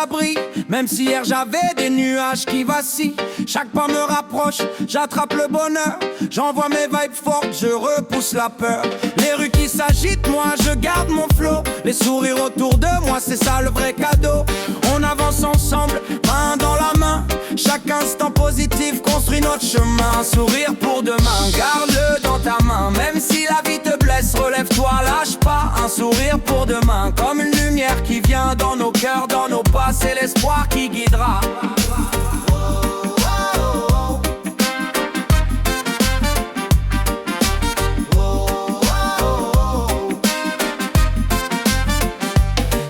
ça brille, même si hier j'avais des nuages qui vacillent. Chaque pas me rapproche, j'attrape le bonheur. J'envoie mes vibes fortes, je repousse la peur. Les rues qui s'agitent, moi je garde mon flow. Les sourires autour de moi, c'est ça le vrai cadeau. On avance ensemble, main dans la main. Chaque instant positif construit notre chemin. Un sourire pour demain, garde-le dans ta main. Même si la vie te blesse, relève-toi, lâche pas. Un sourire pour demain, comme une lumière qui vient dans nos cœurs, dans nos pas. C'est l'espoir qui guidera.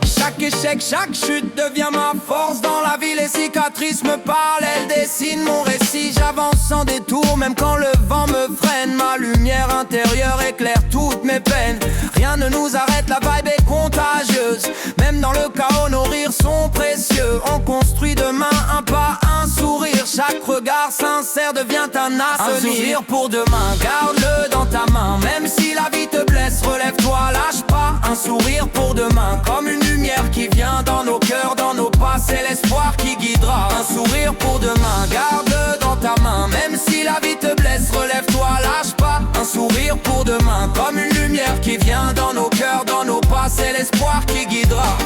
Chaque échec, chaque chute devient ma force. Dans la vie, les cicatrices me parlent, elles dessinent mon récit. J'avance sans détour, même quand le vent me freine. Ma lumière intérieure éclaire toutes mes peines. Rien ne nous arrête, la vibe est contagieuse. Même dans le chaos, nos rires sont précieux. On construit demain un pas, un sourire. Chaque regard sincère devient un assaut. Un sourire pour demain, garde-le dans ta main. Même si la vie te blesse, relève-toi, lâche pas. Un sourire pour demain, comme une lumière qui vient dans nos cœurs, dans nos pas. C'est l'espoir qui guidera. Un sourire pour demain, garde-le dans ta main. Même si la vie te blesse, relève-toi, lâche pas. Un sourire pour demain, comme une lumière qui vient dans nos cœurs, dans nos pas. C'est l'espoir qui guidera.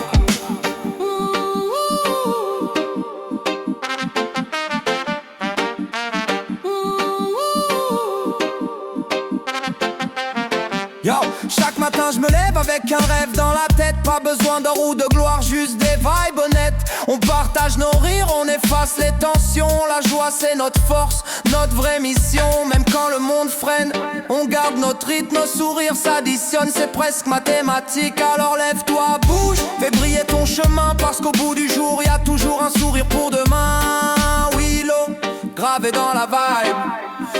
Yo, chaque matin je me lève avec un rêve dans la tête. Pas besoin d'or ou de gloire, juste des vibes honnêtes. On partage nos rires, on efface les tensions. La joie c'est notre force, notre vraie mission. Même quand le monde freine, on garde notre rythme. Nos sourires s'additionnent, c'est presque mathématique. Alors lève-toi, bouge, fais briller ton chemin. Parce qu'au bout du jour, y a toujours un sourire pour demain. Willow, gravé dans la vibe.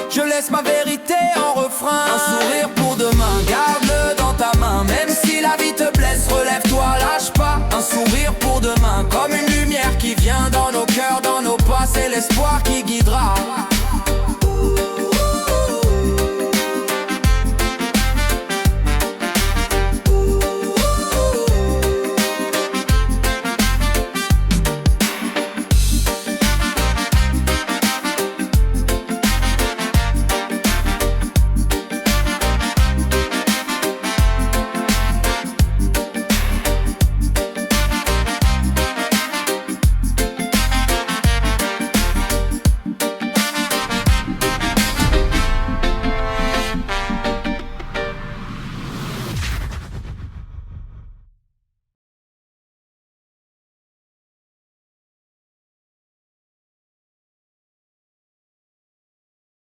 Je laisse ma vérité en refrain. Un sourire pour demain, garde-le dans ta main. Même si la vie te blesse, relève-toi, lâche pas. Un sourire pour demain, comme une lumière qui vient dans nos cœurs, dans nos pas. C'est l'espoir qui guide.